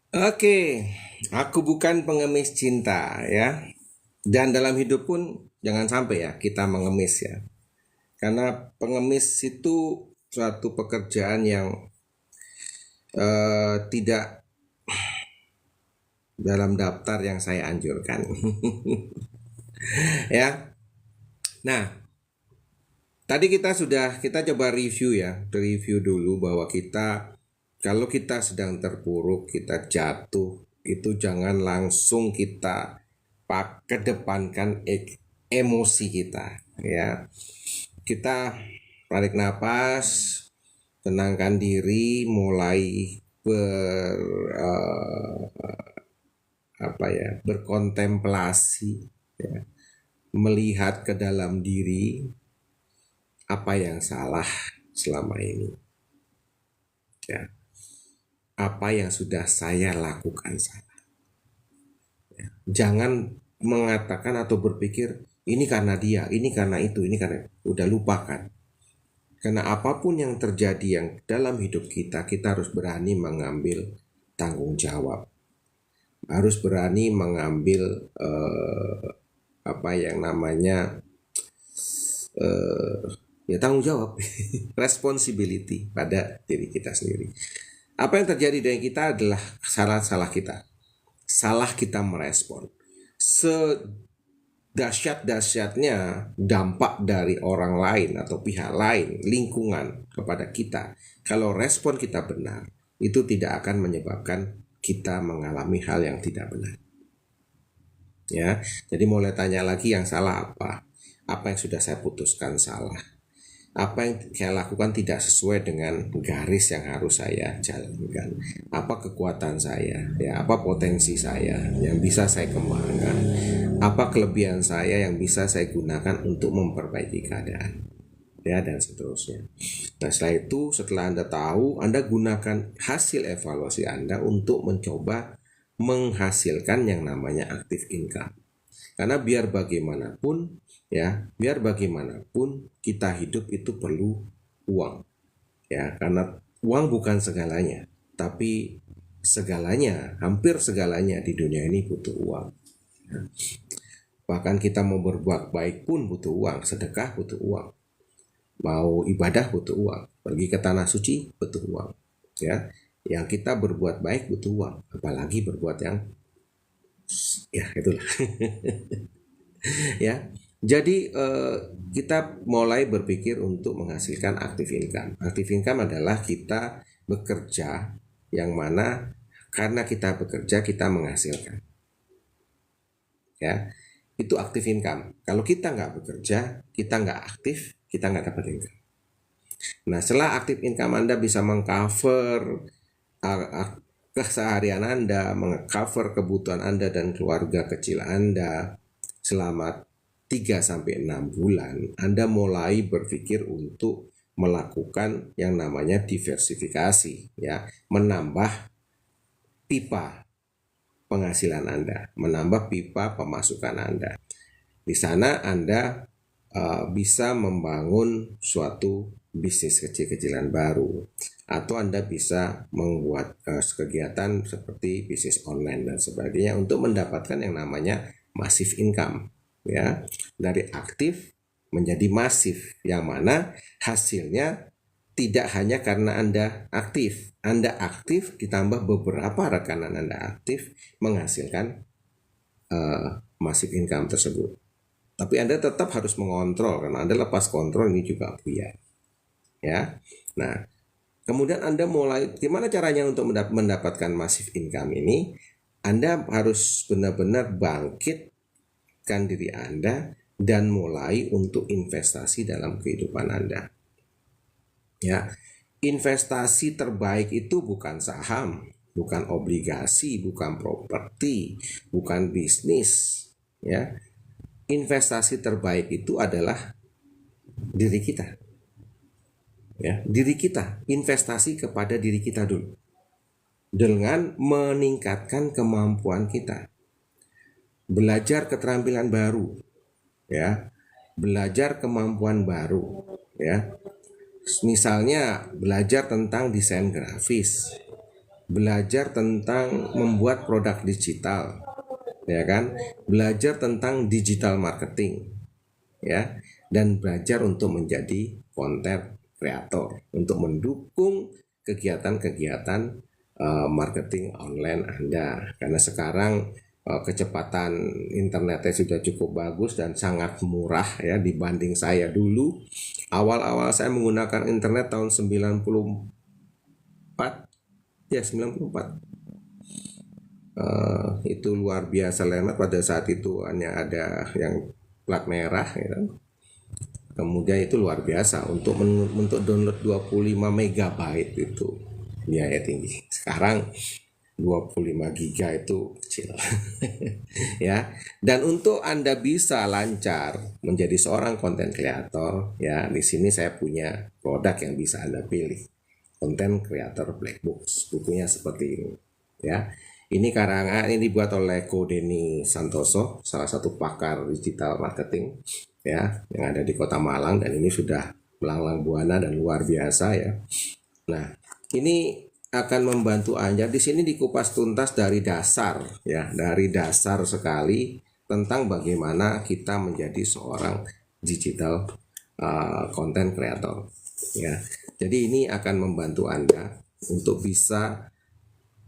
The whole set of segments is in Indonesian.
Oke, aku bukan pengemis cinta ya. Dan dalam hidup pun jangan sampai ya kita mengemis ya. Karena pengemis itu suatu pekerjaan yang tidak dalam daftar yang saya anjurkan. Ya. Nah, tadi kita coba review ya, review dulu bahwa kalau kita sedang terpuruk, kita jatuh, itu jangan langsung kita kedepankan emosi kita, ya. Kita tarik napas, tenangkan diri, mulai ber apa ya, berkontemplasi, ya, melihat ke dalam diri apa yang salah selama ini, ya, apa yang sudah saya lakukan salah. Jangan mengatakan atau berpikir ini karena dia, ini karena itu, ini karena udah lupakan. Karena apapun yang terjadi yang dalam hidup kita, kita harus berani mengambil tanggung jawab. Harus berani mengambil apa yang namanya ya tanggung jawab, responsibility pada diri kita sendiri. Apa yang terjadi dengan kita adalah salah-salah kita. Salah kita merespon. Sedahsyat-dahsyatnya dampak dari orang lain atau pihak lain, lingkungan kepada kita. Kalau respon kita benar, itu tidak akan menyebabkan kita mengalami hal yang tidak benar. Ya, jadi mulai tanya lagi yang salah apa? Apa yang sudah saya putuskan salah? Apa yang saya lakukan tidak sesuai dengan garis yang harus saya jalankan, apa kekuatan saya, ya, apa potensi saya yang bisa saya kembangkan, apa kelebihan saya yang bisa saya gunakan untuk memperbaiki keadaan, ya, dan seterusnya. Nah, setelah Anda tahu, Anda gunakan hasil evaluasi Anda untuk mencoba menghasilkan yang namanya active income. Karena biar bagaimanapun kita hidup itu perlu uang. Ya, karena uang bukan segalanya, tapi hampir segalanya di dunia ini butuh uang. Ya. Bahkan kita mau berbuat baik pun butuh uang, sedekah butuh uang, mau ibadah butuh uang, pergi ke tanah suci butuh uang. Ya, yang kita berbuat baik butuh uang, apalagi berbuat yang ya itulah. Ya. Jadi kita mulai berpikir untuk menghasilkan active income. Active income adalah kita bekerja yang mana karena kita bekerja kita menghasilkan. Ya, itu active income. Kalau kita nggak bekerja, kita nggak aktif, kita nggak dapat income. Nah, setelah active income Anda bisa mengcover keseharian Anda, mengcover kebutuhan Anda dan keluarga kecil Anda selama 3 sampai 6 bulan, Anda mulai berpikir untuk melakukan yang namanya diversifikasi, ya, menambah pipa penghasilan Anda, menambah pipa pemasukan Anda. Di sana Anda bisa membangun suatu bisnis kecil-kecilan baru, atau Anda bisa membuat kegiatan seperti bisnis online dan sebagainya untuk mendapatkan yang namanya massive income, ya, dari aktif menjadi masif, yang mana hasilnya tidak hanya karena Anda aktif ditambah beberapa rekanan Anda aktif menghasilkan massive income tersebut. Tapi Anda tetap harus mengontrol, karena Anda lepas kontrol ini juga buyar. Ya. Nah, kemudian Anda mulai gimana caranya untuk mendapatkan massive income ini? Anda harus benar-benar bangkitkan diri Anda dan mulai untuk investasi dalam kehidupan Anda. Ya. Investasi terbaik itu bukan saham, bukan obligasi, bukan properti, bukan bisnis, ya. Investasi terbaik itu adalah diri kita, ya, diri kita, investasi kepada diri kita dulu dengan meningkatkan kemampuan kita, belajar keterampilan baru, ya, belajar kemampuan baru, ya, misalnya belajar tentang desain grafis, belajar tentang membuat produk digital, ya kan? Belajar tentang digital marketing, ya, dan belajar untuk menjadi content creator untuk mendukung kegiatan-kegiatan marketing online Anda. Karena sekarang kecepatan internetnya sudah cukup bagus dan sangat murah ya dibanding saya dulu. Awal-awal saya menggunakan internet tahun 94, ya 94. Itu luar biasa lama. Pada saat itu hanya ada yang plat merah ya. Kemudian itu luar biasa untuk download 25 megabyte itu biaya tinggi. Sekarang 25 giga itu kecil. Ya. Dan untuk Anda bisa lancar menjadi seorang content creator, ya, di sini saya punya produk yang bisa Anda pilih. Content Creator Black Box. Bukunya seperti ini, ya. Ini karangan ini dibuat oleh Ko Denny Santoso, salah satu pakar digital marketing ya yang ada di Kota Malang, dan ini sudah melanglang buana dan luar biasa ya. Nah, ini akan membantu Anda. Di sini dikupas tuntas dari dasar ya, dari dasar sekali tentang bagaimana kita menjadi seorang digital content creator ya. Jadi ini akan membantu Anda untuk bisa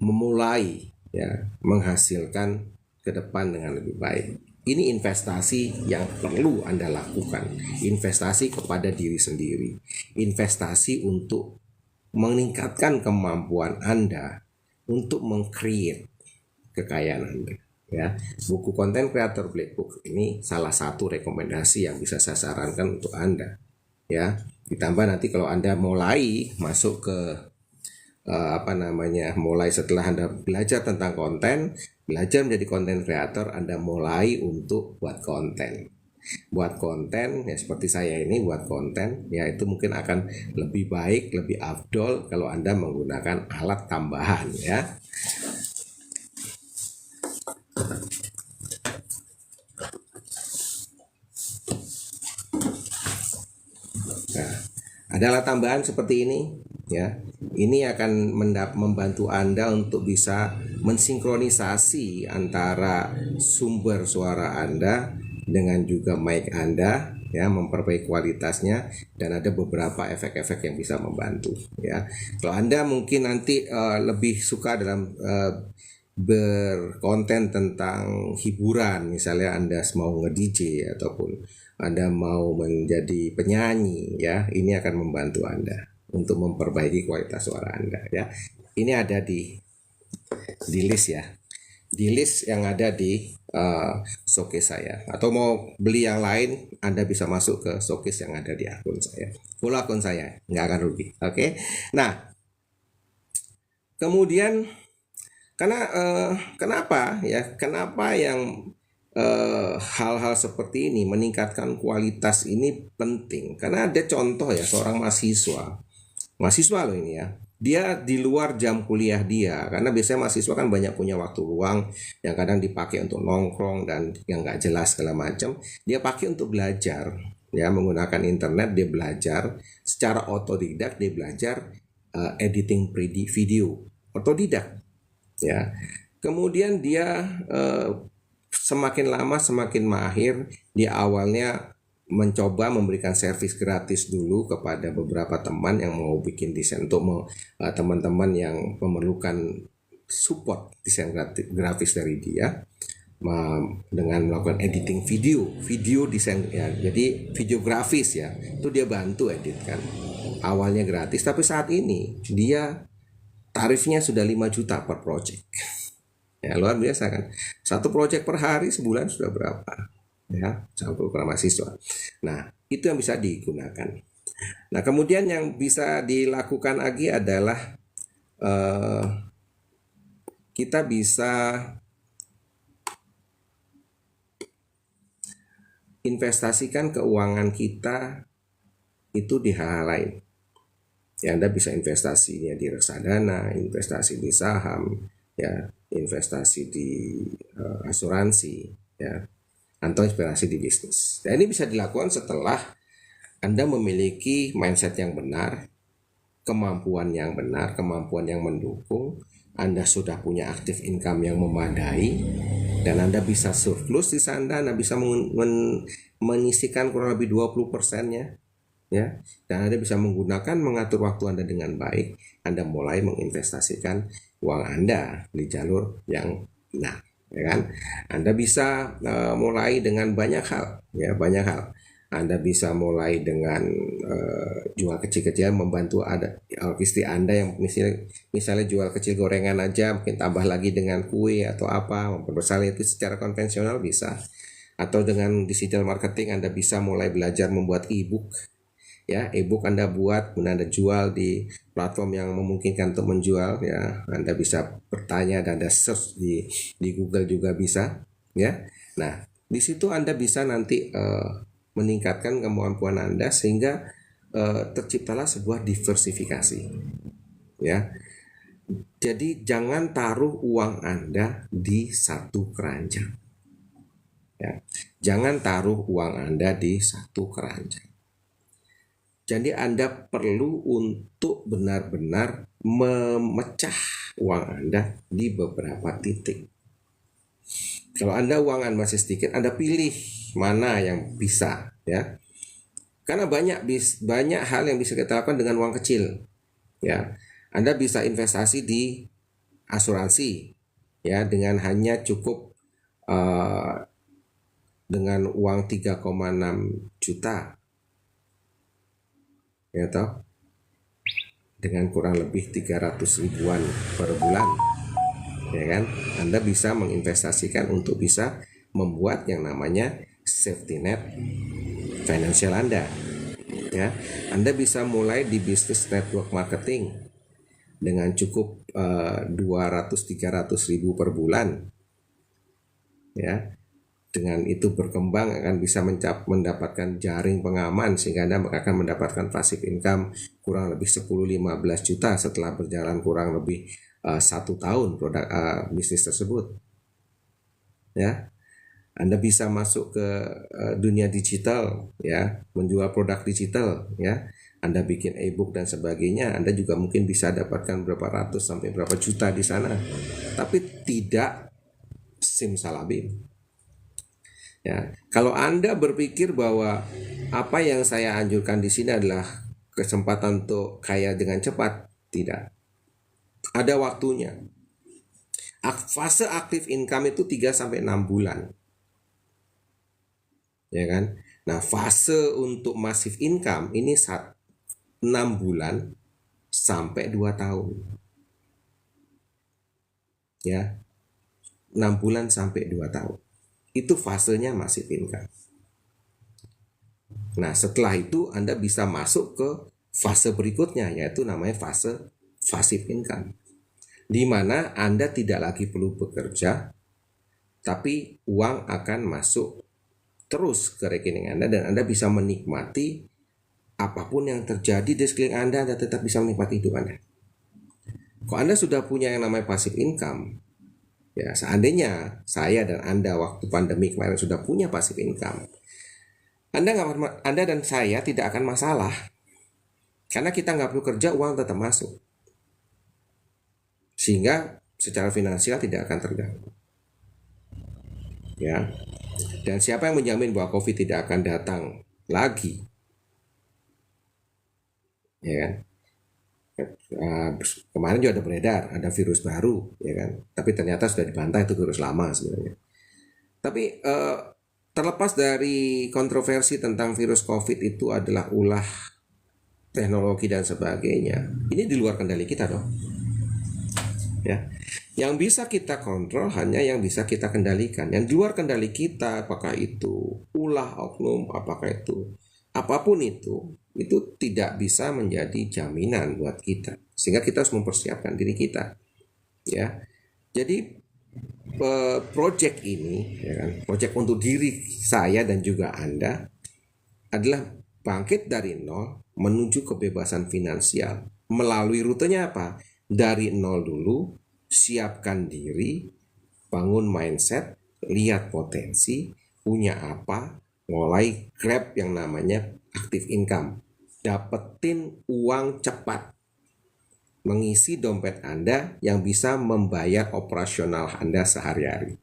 memulai ya menghasilkan ke depan dengan lebih baik. Ini investasi yang perlu Anda lakukan. Investasi kepada diri sendiri. Investasi untuk meningkatkan kemampuan Anda untuk meng-create kekayaan Anda. Ya, buku Content Creator Black Book ini salah satu rekomendasi yang bisa saya sarankan untuk Anda. Ya, ditambah nanti kalau Anda mulai masuk ke mulai setelah Anda belajar tentang konten, belajar menjadi content creator, Anda mulai untuk buat konten ya seperti saya ini buat konten ya, itu mungkin akan lebih baik, lebih afdol kalau Anda menggunakan alat tambahan ya. Nah, ada alat tambahan seperti ini ya. Ini akan membantu Anda untuk bisa mensinkronisasi antara sumber suara Anda dengan juga mic Anda ya, memperbaiki kualitasnya, dan ada beberapa efek-efek yang bisa membantu ya. Kalau Anda mungkin nanti lebih suka dalam berkonten tentang hiburan, misalnya Anda mau nge-DJ ataupun Anda mau menjadi penyanyi ya, ini akan membantu Anda untuk memperbaiki kualitas suara Anda ya. Ini ada di list ya, di list yang ada di showcase saya. Atau mau beli yang lain, Anda bisa masuk ke showcase yang ada di akun saya. Follow akun saya, nggak akan rugi. Oke. Nah, kemudian kenapa ya? Kenapa yang hal-hal seperti ini meningkatkan kualitas ini penting? Karena ada contoh ya, seorang mahasiswa loh ini ya, dia di luar jam kuliah dia, karena biasanya mahasiswa kan banyak punya waktu luang yang kadang dipakai untuk nongkrong dan yang nggak jelas segala macam, dia pakai untuk belajar ya, menggunakan internet. Dia belajar secara otodidak, dia belajar editing video otodidak ya. Kemudian dia semakin lama semakin mahir. Dia awalnya mencoba memberikan servis gratis dulu kepada beberapa teman yang mau bikin desain, untuk teman-teman yang memerlukan support desain grafis dari dia, dengan melakukan editing video desain ya, jadi video grafis ya, itu dia bantu editkan. Awalnya gratis, tapi saat ini dia tarifnya sudah 5 juta per project ya, luar biasa kan. Satu project per hari, sebulan sudah berapa ya, sama program mahasiswa. Nah, itu yang bisa digunakan. Nah, kemudian yang bisa dilakukan lagi adalah kita bisa investasikan keuangan kita itu di hal-hal lain. Ya, Anda bisa investasinya di reksadana, investasi di saham, ya, investasi di asuransi, ya, atau investasi di bisnis. Dan ini bisa dilakukan setelah Anda memiliki mindset yang benar, kemampuan yang benar, kemampuan yang mendukung, Anda sudah punya active income yang memadai dan Anda bisa surplus di sana, Anda bisa menyisihkan kurang lebih 20%-nya, ya. Dan Anda bisa mengatur waktu Anda dengan baik. Anda mulai menginvestasikan uang Anda di jalur yang benar, ya kan? Anda bisa mulai dengan banyak hal, ya, banyak hal. Anda bisa mulai dengan jual kecil-kecilan, membantu ada istri Anda yang misalnya jual kecil gorengan aja, mungkin tambah lagi dengan kue atau apa, memperbesar itu secara konvensional bisa. Atau dengan digital marketing Anda bisa mulai belajar membuat e-book, ya, e-book Anda buat, kemudian Anda jual di platform yang memungkinkan untuk menjual, ya. Anda bisa bertanya dan Anda search di Google juga bisa, ya. Nah, di situ Anda bisa nanti meningkatkan kemampuan Anda sehingga terciptalah sebuah diversifikasi, ya. Jadi jangan taruh uang Anda di satu keranjang, ya. Jangan taruh uang Anda di satu keranjang. Jadi Anda perlu untuk benar-benar memecah uang Anda di beberapa titik. Kalau Anda uang Anda masih sedikit, Anda pilih mana yang bisa, ya. Karena banyak hal yang bisa kita lakukan dengan uang kecil, ya. Anda bisa investasi di asuransi, ya, dengan hanya cukup dengan uang 3,6 juta, ya toh, dengan kurang lebih 300 ribuan per bulan, ya kan. Anda bisa menginvestasikan untuk bisa membuat yang namanya safety net finansial Anda, ya. Anda bisa mulai di bisnis network marketing dengan cukup 200-300 ribu per bulan, ya. Dengan itu berkembang akan bisa mendapatkan jaring pengaman sehingga Anda akan mendapatkan passive income kurang lebih 10-15 juta setelah berjalan kurang lebih 1 tahun produk bisnis tersebut, ya. Anda bisa masuk ke dunia digital, ya, menjual produk digital, ya. Anda bikin e-book dan sebagainya, Anda juga mungkin bisa dapatkan berapa ratus sampai berapa juta di sana, tapi tidak simsalabim. Ya, kalau Anda berpikir bahwa apa yang saya anjurkan di sini adalah kesempatan untuk kaya dengan cepat, tidak. Ada waktunya. Fase aktif income itu 3 sampai 6 bulan. Ya kan? Nah, fase untuk massive income ini 6 bulan sampai 2 tahun. Ya. 6 bulan sampai 2 tahun. Itu fasenya massive income. Nah, setelah itu Anda bisa masuk ke fase berikutnya, yaitu namanya fase passive income, di mana Anda tidak lagi perlu bekerja, tapi uang akan masuk terus ke rekening Anda dan Anda bisa menikmati apapun yang terjadi di sekeliling Anda tetap bisa menikmati hidup Anda. Kalau Anda sudah punya yang namanya passive income, ya, seandainya saya dan Anda waktu pandemi kemarin sudah punya passive income, Anda dan saya tidak akan masalah. Karena kita nggak perlu kerja, uang tetap masuk. Sehingga secara finansial tidak akan terganggu. Ya. Dan siapa yang menjamin bahwa COVID tidak akan datang lagi? Ya kan? Kemarin juga ada beredar, ada virus baru, ya kan? Tapi ternyata sudah dibantah itu virus lama sebenarnya. Tapi terlepas dari kontroversi tentang virus COVID itu adalah ulah teknologi dan sebagainya, ini di luar kendali kita dong, ya. Yang bisa kita kontrol hanya yang bisa kita kendalikan. Yang di luar kendali kita, apakah itu ulah oknum, apakah itu apapun itu tidak bisa menjadi jaminan buat kita. Sehingga kita harus mempersiapkan diri kita, ya. Jadi project ini, ya kan, project untuk diri saya dan juga Anda adalah bangkit dari nol menuju kebebasan finansial. Melalui rutenya apa? Dari nol dulu, siapkan diri, bangun mindset, lihat potensi, punya apa, mulai grab yang namanya active income. Dapetin uang cepat. mengisi dompet Anda yang bisa membayar operasional Anda sehari-hari.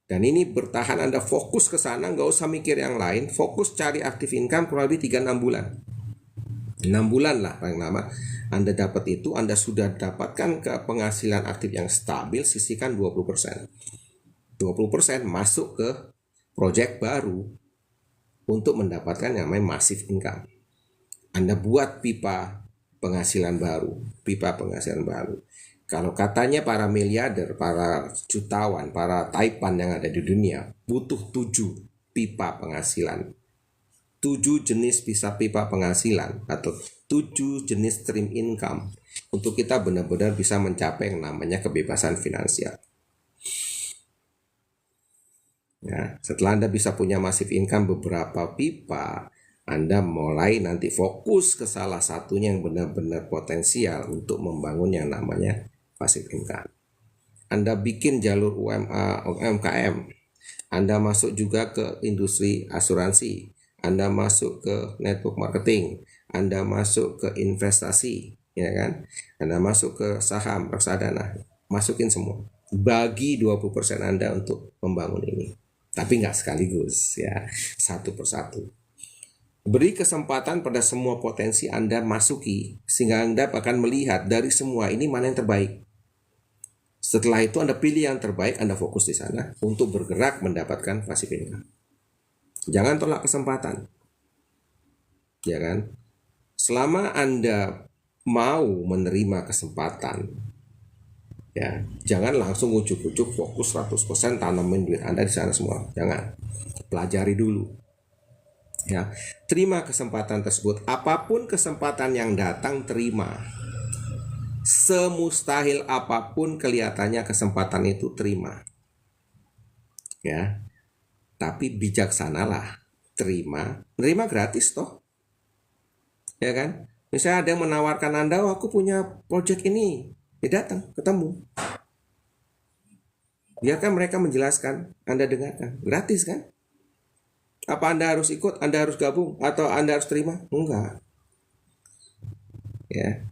Dan ini bertahan, Anda fokus ke sana, nggak usah mikir yang lain, fokus cari active income kurang lebih 3-6 bulan. 6 bulan lah paling lama. Anda dapat itu, Anda sudah dapatkan ke penghasilan aktif yang stabil, sisihkan 20%. 20% masuk ke project baru untuk mendapatkan yang namanya massive income. Anda buat pipa penghasilan baru, Kalau katanya para miliarder, para jutawan, para taipan yang ada di dunia butuh 7 pipa penghasilan, 7 jenis pipa penghasilan atau 7 jenis stream income untuk kita benar-benar bisa mencapai yang namanya kebebasan finansial. Ya, setelah Anda bisa punya massive income beberapa pipa, Anda mulai nanti fokus ke salah satunya yang benar-benar potensial untuk membangun yang namanya passive income. Anda bikin jalur UMKM, Anda masuk juga ke industri asuransi, Anda masuk ke network marketing, Anda masuk ke investasi, ya kan? Anda masuk ke saham, reksadana, masukin semua. Bagi 20% Anda untuk membangun ini. Tapi nggak sekaligus, ya, satu persatu. Beri kesempatan pada semua potensi Anda masuki, sehingga Anda akan melihat dari semua ini mana yang terbaik. Setelah itu Anda pilih yang terbaik, Anda fokus di sana untuk bergerak mendapatkan passive income. Jangan tolak kesempatan, ya kan? Selama Anda mau menerima kesempatan, ya, jangan langsung ujuk-ujuk fokus 100% tanamin duit Anda di sana semua. Jangan. Pelajari dulu. Ya, terima kesempatan tersebut. Apapun kesempatan yang datang, terima. Semustahil apapun kelihatannya kesempatan itu, terima. Ya. Tapi bijaksanalah. Terima gratis toh. Ya kan? Misalnya ada yang menawarkan Anda, "Oh, aku punya project ini." Ya datang, ketemu. Biarkan mereka menjelaskan, Anda dengarkan. Gratis kan? Apa Anda harus ikut, Anda harus gabung, atau Anda harus terima? Enggak. Ya.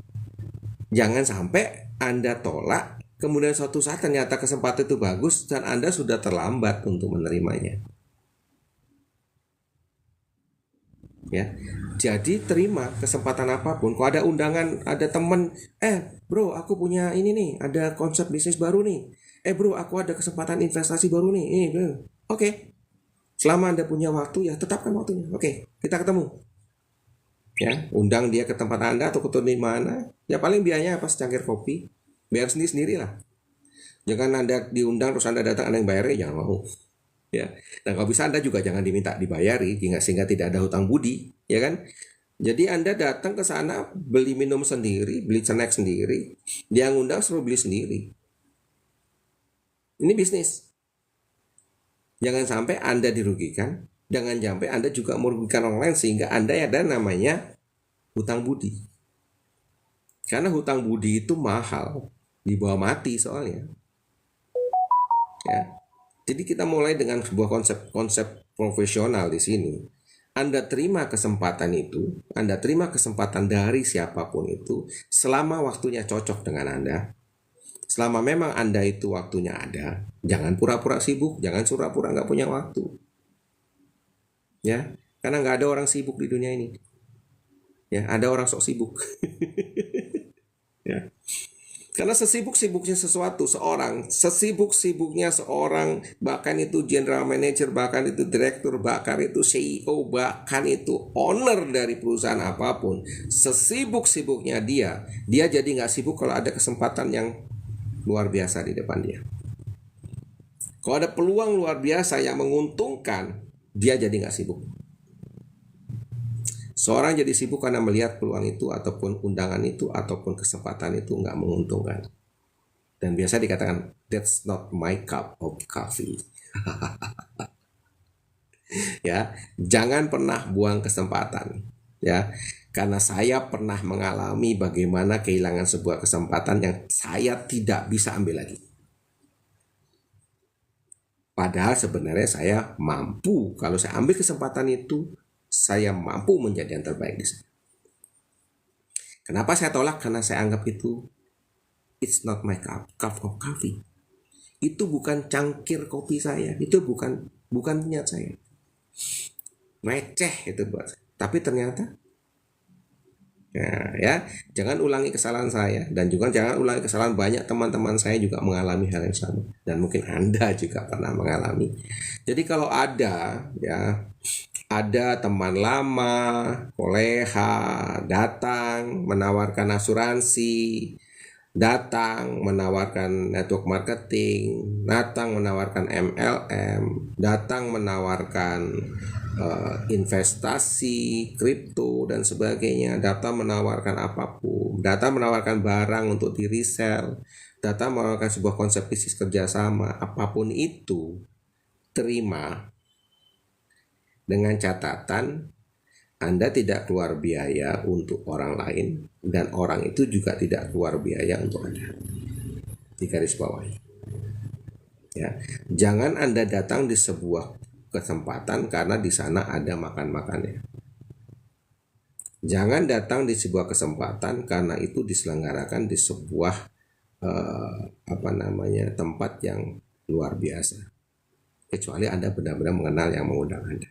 Jangan sampai Anda tolak, kemudian suatu saat ternyata kesempatan itu bagus dan Anda sudah terlambat untuk menerimanya. Ya. Jadi terima kesempatan apapun. Kalau ada undangan, ada temen, bro, aku punya ini nih, ada konsep bisnis baru nih. Bro, aku ada kesempatan investasi baru nih. Oke. Selama Anda punya waktu, ya tetapkan waktunya. Oke, kita ketemu. Ya, undang dia ke tempat Anda atau ketemu di mana. Ya paling biayanya apa, secangkir kopi. Biar sendiri lah. Jangan Anda diundang terus Anda datang, Anda yang bayarnya, jangan mau. Ya. Dan kalau bisa Anda juga jangan diminta dibayari, sehingga tidak ada hutang budi, ya kan? Jadi Anda datang ke sana, beli minum sendiri, beli snack sendiri, dia ngundang suruh beli sendiri. Ini bisnis. Jangan sampai Anda dirugikan, jangan sampai Anda juga merugikan orang lain sehingga Anda ada namanya hutang budi. Karena hutang budi itu mahal, dibawa mati soalnya. Ya. Jadi kita mulai dengan sebuah konsep profesional di sini. Anda terima kesempatan itu, Anda terima kesempatan dari siapapun itu, selama waktunya cocok dengan Anda. Selama memang Anda itu waktunya ada, jangan pura-pura sibuk, jangan pura-pura nggak punya waktu. Ya, karena nggak ada orang sibuk di dunia ini. Ya, ada orang sok sibuk. Ya. Karena sesibuk-sibuknya sesibuk-sibuknya seorang, bahkan itu general manager, bahkan itu direktur, bahkan itu CEO, bahkan itu owner dari perusahaan apapun, sesibuk-sibuknya dia jadi nggak sibuk kalau ada kesempatan yang luar biasa di depan dia. Kalau ada peluang luar biasa yang menguntungkan, dia jadi nggak sibuk. Seorang jadi sibuk karena melihat peluang itu, ataupun undangan itu, ataupun kesempatan itu nggak menguntungkan. Dan biasa dikatakan, that's not my cup of coffee. Ya, jangan pernah buang kesempatan. Ya, karena saya pernah mengalami bagaimana kehilangan sebuah kesempatan yang saya tidak bisa ambil lagi. Padahal sebenarnya saya mampu, kalau saya ambil kesempatan itu, saya mampu menjadi yang terbaik di sana. Kenapa saya tolak? Karena saya anggap itu it's not my cup of coffee. Itu bukan cangkir kopi saya, itu bukan punya saya. Receh itu buat saya. Tapi ternyata ya, jangan ulangi kesalahan saya, dan juga jangan ulangi kesalahan banyak teman-teman saya juga mengalami hal yang sama, dan mungkin Anda juga pernah mengalami. Jadi kalau ada teman lama, koleha datang menawarkan asuransi, datang menawarkan network marketing, datang menawarkan MLM, datang menawarkan investasi, kripto dan sebagainya, datang menawarkan apapun, datang menawarkan barang untuk di resell, datang menawarkan sebuah konsep bisnis kerjasama, apapun itu, terima dengan catatan Anda tidak keluar biaya untuk orang lain, dan orang itu juga tidak keluar biaya untuk Anda. Di garis bawah. Ya, jangan Anda datang di sebuah kesempatan karena di sana ada makan-makannya. Jangan datang di sebuah kesempatan karena itu diselenggarakan di sebuah tempat yang luar biasa. Kecuali Anda benar-benar mengenal yang mengundang Anda.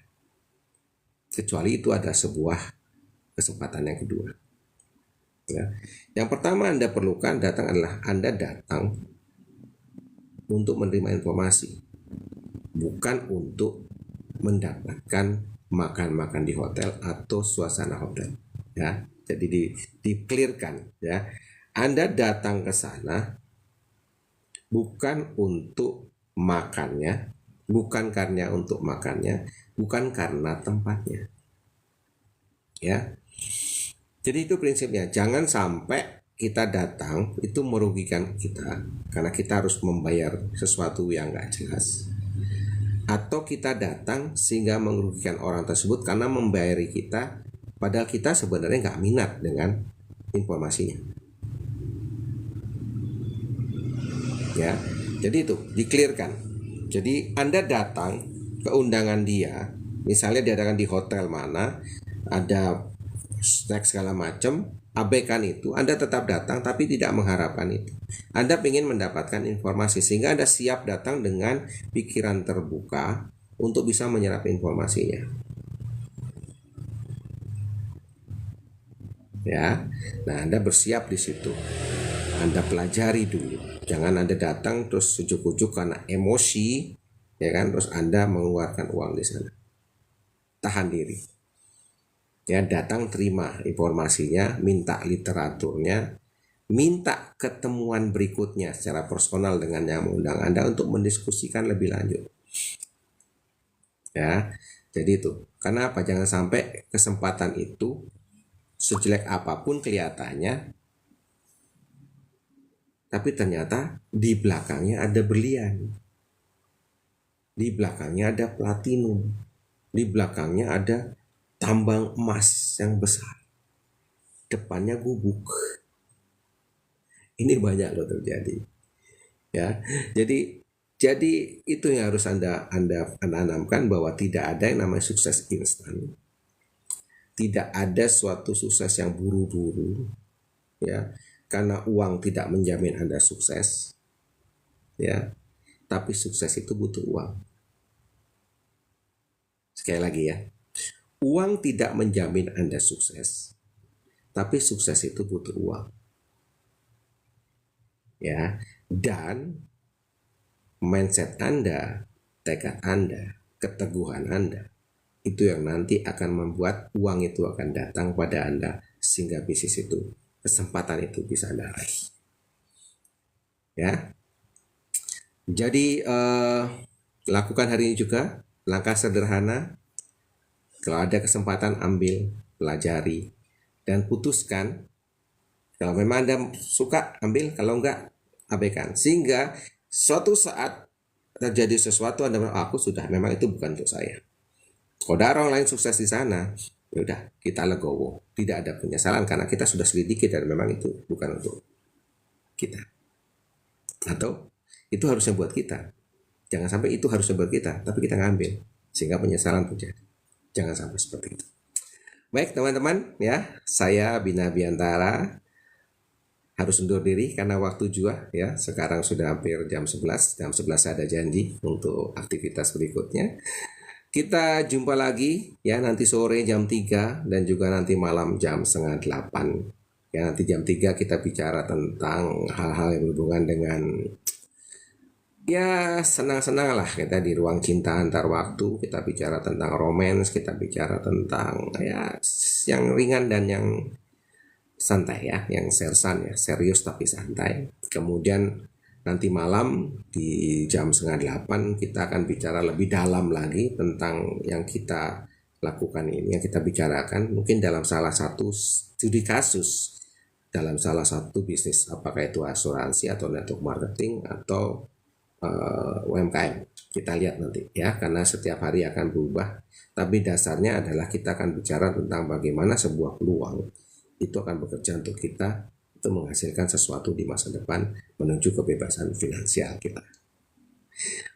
Kecuali itu ada sebuah kesempatan yang kedua. Ya. Yang pertama Anda perlukan datang adalah Anda datang untuk menerima informasi, bukan untuk mendapatkan makan-makan di hotel atau suasana hotel. Ya, jadi di-clearkan ya. Anda datang ke sana bukan untuk makannya, bukan karena untuk makannya, bukan karena tempatnya. Ya. Jadi itu prinsipnya. Jangan sampai kita datang itu merugikan kita karena kita harus membayar sesuatu yang nggak jelas, atau kita datang sehingga merugikan orang tersebut karena membayari kita padahal kita sebenarnya nggak minat dengan informasinya. Ya, jadi itu di-clearkan. Jadi Anda datang ke undangan dia, misalnya dia datang di hotel mana, ada snack segala macam, abaikan itu. Anda tetap datang tapi tidak mengharapkan itu. Anda ingin mendapatkan informasi sehingga Anda siap datang dengan pikiran terbuka untuk bisa menyerap informasinya. Ya. Nah, Anda bersiap di situ. Anda pelajari dulu. Jangan Anda datang terus ujuk-ujuk karena emosi, ya kan, terus Anda mengeluarkan uang di sana. Tahan diri. Ya, datang terima informasinya, minta literaturnya, minta ketemuan berikutnya secara personal dengan yang mengundang Anda untuk mendiskusikan lebih lanjut. Ya, jadi itu. Karena apa? Jangan sampai kesempatan itu sejelek apapun kelihatannya, tapi ternyata di belakangnya ada berlian, di belakangnya ada platinum, di belakangnya ada tambang emas yang besar, depannya gubuk. Ini banyak loh terjadi. Ya, jadi itu yang harus Anda tanamkan, bahwa tidak ada yang namanya sukses instan. Tidak ada suatu sukses yang buru-buru, ya, karena uang tidak menjamin Anda sukses, ya. Tapi sukses itu butuh uang. Sekali lagi ya, uang tidak menjamin Anda sukses, tapi sukses itu butuh uang, ya. Dan mindset Anda, tekad Anda, keteguhan Anda, itu yang nanti akan membuat uang itu akan datang pada Anda sehingga bisnis itu, kesempatan itu bisa Anda raih. Ya. Jadi lakukan hari ini juga langkah sederhana. Kalau ada kesempatan ambil, pelajari, dan putuskan. Kalau memang Anda suka ambil, kalau enggak abaikan. Sehingga suatu saat terjadi sesuatu Anda bilang, aku sudah, memang itu bukan untuk saya. Kalau ada orang lain sukses di sana, yaudah kita legowo, tidak ada penyesalan karena kita sudah selidiki dan memang itu bukan untuk kita. Atau itu harusnya buat kita. Jangan sampai itu harusnya buat kita, tapi kita ngambil sehingga penyesalan terjadi. Jangan sampai seperti itu. Baik teman-teman ya, saya Bina Biantara harus undur diri karena waktu juga ya. Sekarang sudah hampir jam 11. Jam 11 ada janji untuk aktivitas berikutnya. Kita jumpa lagi ya nanti sore jam 3 dan juga nanti malam jam setengah 8. Ya nanti jam 3 kita bicara tentang hal-hal yang berhubungan dengan ya senang-senang lah kita di ruang cinta antar waktu. Kita bicara tentang romance, kita bicara tentang ya yang ringan dan yang santai ya, yang sersan ya, serius tapi santai. Kemudian nanti malam di jam setengah 8 kita akan bicara lebih dalam lagi tentang yang kita lakukan ini, yang kita bicarakan mungkin dalam salah satu studi kasus, dalam salah satu bisnis, apakah itu asuransi atau network marketing atau UMKM. Kita lihat nanti ya, karena setiap hari akan berubah. Tapi dasarnya adalah kita akan bicara tentang bagaimana sebuah peluang itu akan bekerja untuk kita, untuk menghasilkan sesuatu di masa depan menuju kebebasan finansial kita.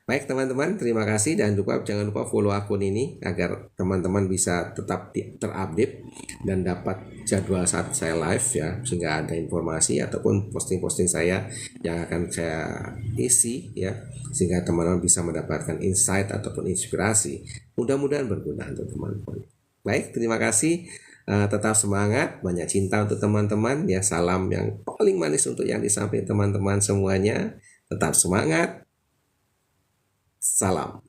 Baik teman-teman, terima kasih dan jangan lupa follow akun ini agar teman-teman bisa tetap terupdate dan dapat jadwal saat saya live ya, sehingga ada informasi ataupun posting-posting saya yang akan saya isi ya, sehingga teman-teman bisa mendapatkan insight ataupun inspirasi. Mudah-mudahan berguna untuk teman-teman. Baik, terima kasih. Tetap semangat, banyak cinta untuk teman-teman ya, salam yang paling manis untuk yang disampaikan teman-teman semuanya. Tetap semangat. Salam.